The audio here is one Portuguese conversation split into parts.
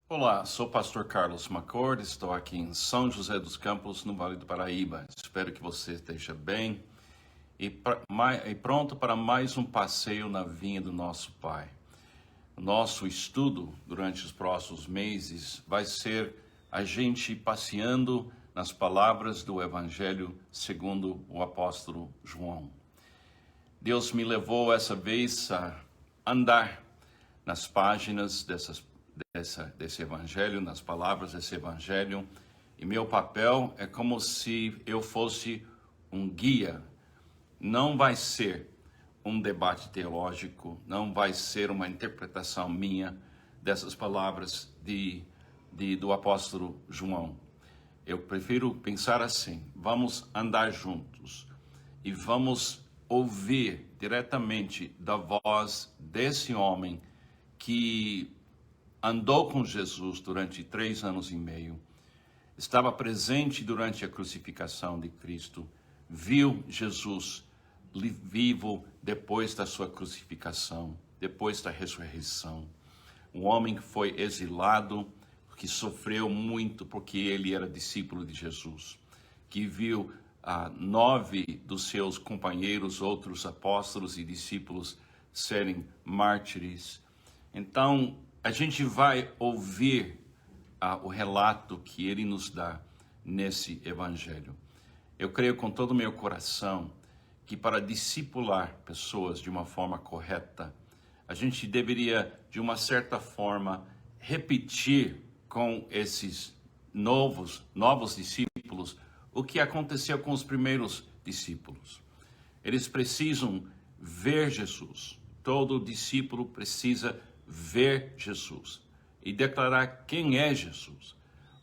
Olá, sou o pastor Carlos Macord, estou aqui em São José dos Campos, no Vale do Paraíba. Espero que você esteja bem e pronto para mais um passeio na vinha do nosso Pai. O nosso estudo durante os próximos meses vai ser a gente passeando nas palavras do Evangelho segundo o apóstolo João. Deus me levou essa vez a andar nas páginas desse evangelho, nas palavras desse evangelho, e meu papel é como se eu fosse um guia. Não vai ser um debate teológico, não vai ser uma interpretação minha dessas palavras do apóstolo João. Eu prefiro pensar assim: vamos andar juntos e vamos ouvir diretamente da voz desse homem que andou com Jesus durante 3 anos e meio, estava presente durante a crucificação de Cristo, viu Jesus vivo depois da sua crucificação, depois da ressurreição. Um homem que foi exilado, que sofreu muito porque ele era discípulo de Jesus, que viu 9 dos seus companheiros, outros apóstolos e discípulos, serem mártires. Então, a gente vai ouvir o relato que ele nos dá nesse evangelho. Eu creio com todo o meu coração que para discipular pessoas de uma forma correta, a gente deveria, de uma certa forma, repetir com esses novos discípulos o que aconteceu com os primeiros discípulos. Eles precisam ver Jesus. Todo discípulo precisa ver Jesus e declarar quem é Jesus,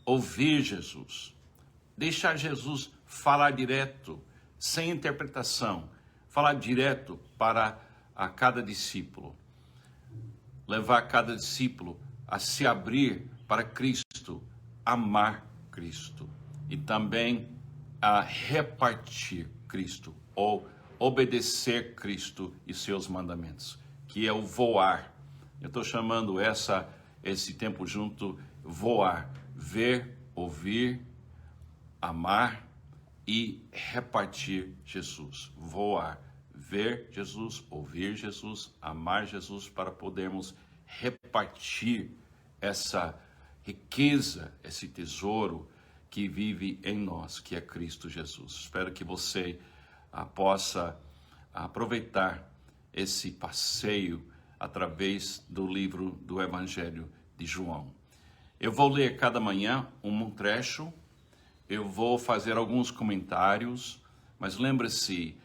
ouvir Jesus, deixar Jesus falar direto, sem interpretação, falar direto para cada discípulo, levar cada discípulo a se abrir para Cristo, amar Cristo e também a repartir Cristo ou obedecer Cristo e seus mandamentos, que é o voar. Eu estou chamando esse tempo junto, voar, ver, ouvir, amar e repartir Jesus. Voar, ver Jesus, ouvir Jesus, amar Jesus, para podermos repartir essa riqueza, esse tesouro que vive em nós, que é Cristo Jesus. Espero que você possa aproveitar esse passeio através do livro do Evangelho de João. Eu vou ler cada manhã um trecho, eu vou fazer alguns comentários, mas lembre-se,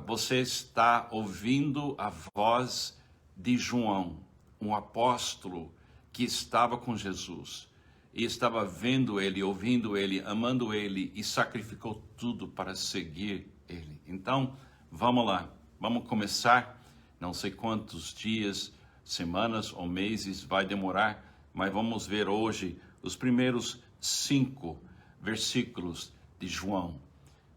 você está ouvindo a voz de João, um apóstolo que estava com Jesus, e estava vendo ele, ouvindo ele, amando ele, e sacrificou tudo para seguir ele. Então, vamos lá, vamos começar. Não sei quantos dias, semanas ou meses vai demorar, mas vamos ver hoje os primeiros 5 versículos de João.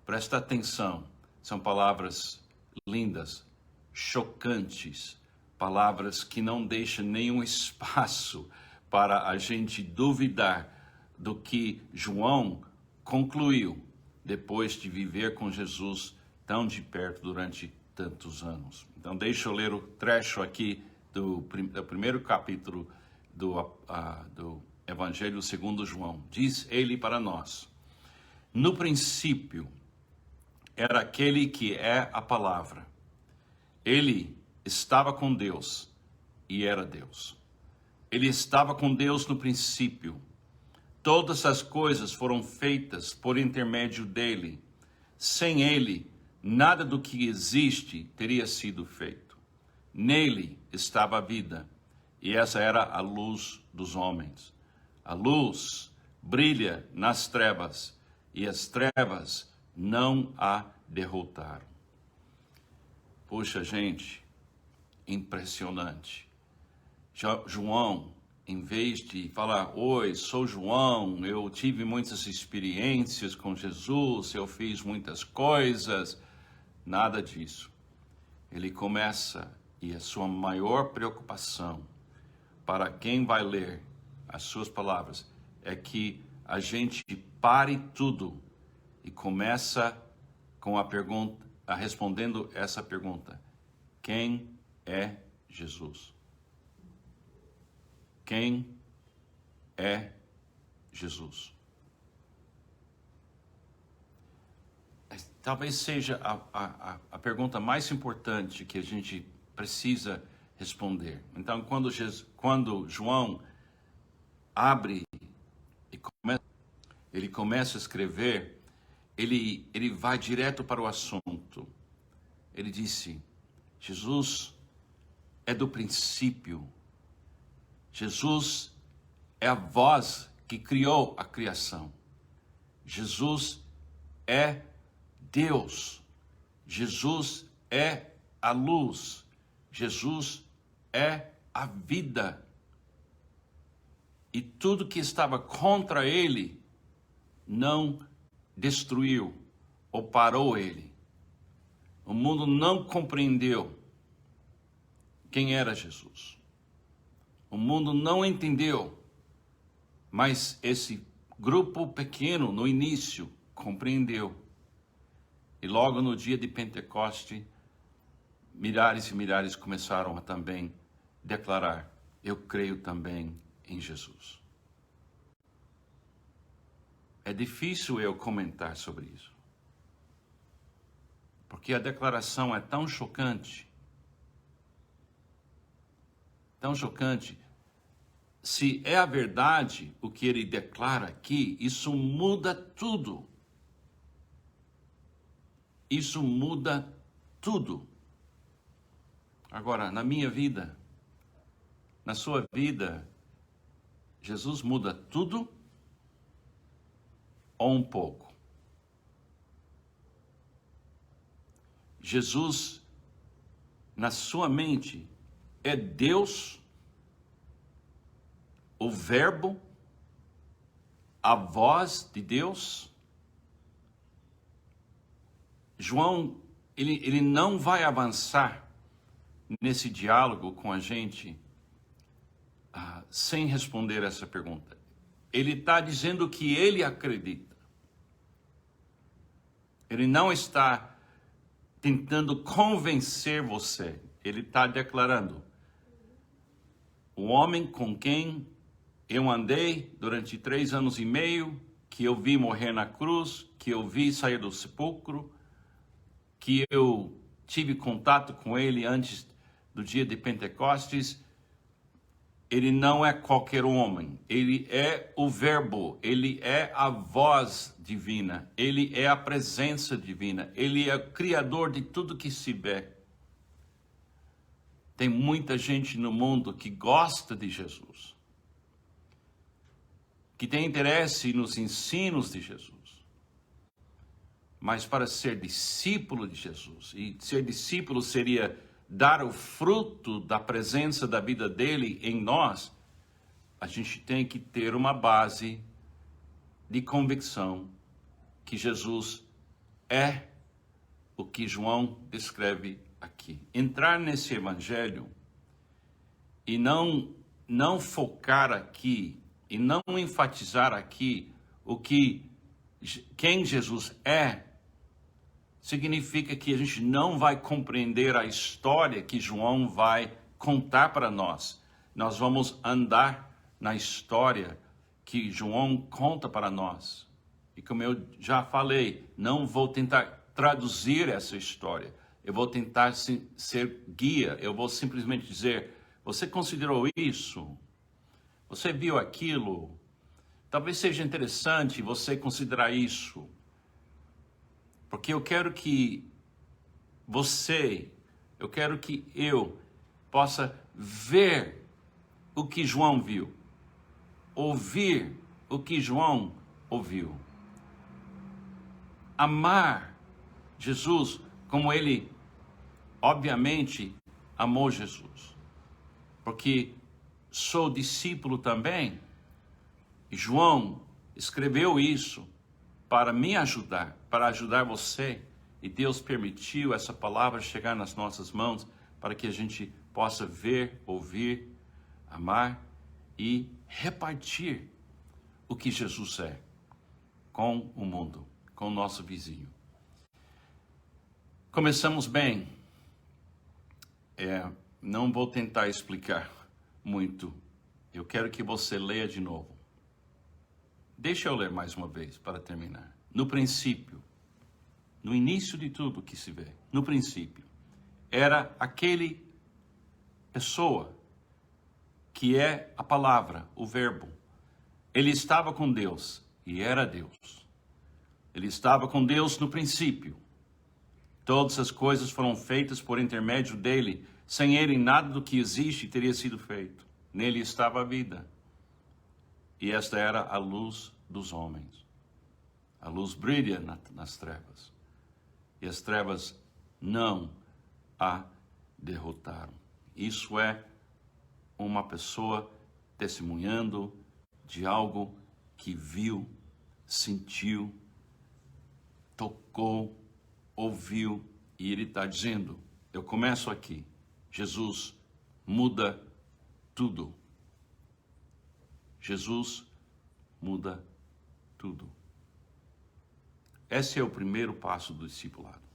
Presta atenção, são palavras lindas, chocantes, palavras que não deixam nenhum espaço para a gente duvidar do que João concluiu depois de viver com Jesus tão de perto durante tantos anos. Então deixa eu ler o trecho aqui do primeiro capítulo do Evangelho segundo João. Diz ele para nós: no princípio era aquele que é a palavra. Ele estava com Deus e era Deus. Ele estava com Deus no princípio. Todas as coisas foram feitas por intermédio dele. Sem ele, nada do que existe teria sido feito. Nele estava a vida, e essa era a luz dos homens. A luz brilha nas trevas, e as trevas não a derrotaram. Puxa, gente, impressionante. João, em vez de falar: oi, sou João, eu tive muitas experiências com Jesus, eu fiz muitas coisas, nada disso. Ele começa, e a sua maior preocupação para quem vai ler as suas palavras, é que a gente pare tudo e começa com a pergunta, respondendo essa pergunta: quem é Jesus? Quem é Jesus? Talvez seja a pergunta mais importante que a gente precisa responder. Então, quando João abre e ele começa a escrever, ele vai direto para o assunto. Ele disse: Jesus é do princípio. Jesus é a voz que criou a criação. Jesus é Deus. Jesus é a luz. Jesus é a vida. E tudo que estava contra ele não destruiu ou parou ele. O mundo não compreendeu quem era Jesus. O mundo não entendeu, mas esse grupo pequeno no início compreendeu. E logo no dia de Pentecoste, milhares e milhares começaram a também declarar: eu creio também em Jesus. É difícil eu comentar sobre isso, porque a declaração é tão chocante. Tão chocante. Se é a verdade o que ele declara aqui, isso muda tudo. Isso muda tudo. Agora, na minha vida, na sua vida, Jesus muda tudo ou um pouco? Jesus, na sua mente, é Deus, o Verbo, a voz de Deus. João, ele não vai avançar nesse diálogo com a gente sem responder essa pergunta. Ele está dizendo que ele acredita. Ele não está tentando convencer você. Ele está declarando: o homem com quem eu andei durante 3 anos e meio, que eu vi morrer na cruz, que eu vi sair do sepulcro, que eu tive contato com ele antes do dia de Pentecostes, ele não é qualquer homem. Ele é o Verbo, ele é a voz divina, ele é a presença divina, ele é o Criador de tudo que se vê. Tem muita gente no mundo que gosta de Jesus, que tem interesse nos ensinos de Jesus. Mas para ser discípulo de Jesus, e ser discípulo seria dar o fruto da presença da vida dele em nós, a gente tem que ter uma base de convicção que Jesus é o que João descreve aqui. Entrar nesse evangelho e não focar aqui e não enfatizar aqui quem Jesus é, significa que a gente não vai compreender a história que João vai contar para nós. Nós vamos andar na história que João conta para nós. E como eu já falei, não vou tentar traduzir essa história. Eu vou tentar ser guia. Eu vou simplesmente dizer: você considerou isso? Você viu aquilo? Talvez seja interessante você considerar isso. Porque eu quero que eu possa ver o que João viu, ouvir o que João ouviu, amar Jesus como ele, obviamente, amou Jesus. Porque sou discípulo também, e João escreveu isso para me ajudar, para ajudar você. E Deus permitiu essa palavra chegar nas nossas mãos para que a gente possa ver, ouvir, amar e repartir o que Jesus é com o mundo, com o nosso vizinho. Começamos bem. Não vou tentar explicar muito. Eu quero que você leia de novo. Deixa eu ler mais uma vez para terminar. No princípio, no início de tudo que se vê, no princípio, era aquele pessoa que é a palavra, o verbo. Ele estava com Deus e era Deus. Ele estava com Deus no princípio. Todas as coisas foram feitas por intermédio dele. Sem ele, nada do que existe teria sido feito. Nele estava a vida. E esta era a luz dos homens. A luz brilha nas trevas. E as trevas não a derrotaram. Isso é uma pessoa testemunhando de algo que viu, sentiu, tocou, ouviu, e ele está dizendo, eu começo aqui, Jesus muda tudo. Jesus muda tudo. Esse é o primeiro passo do discipulado.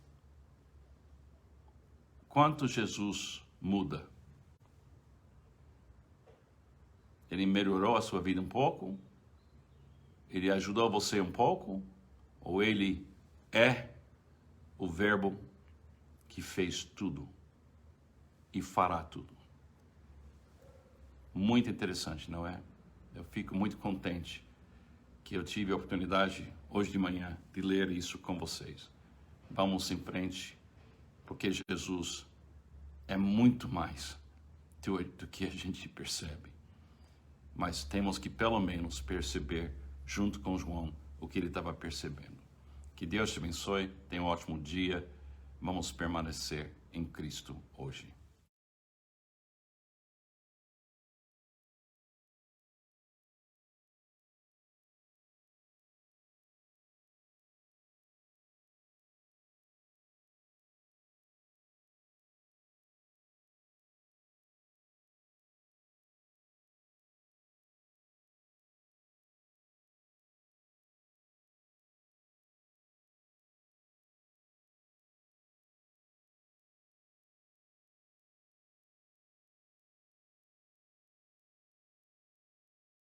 Quanto Jesus muda? Ele melhorou a sua vida um pouco? Ele ajudou você um pouco? Ou ele é o verbo que fez tudo e fará tudo? Muito interessante, não é? Eu fico muito contente que eu tive a oportunidade hoje de manhã de ler isso com vocês. Vamos em frente, porque Jesus é muito mais do que a gente percebe. Mas temos que pelo menos perceber, junto com João, o que ele estava percebendo. Que Deus te abençoe, tenha um ótimo dia. Vamos permanecer em Cristo hoje.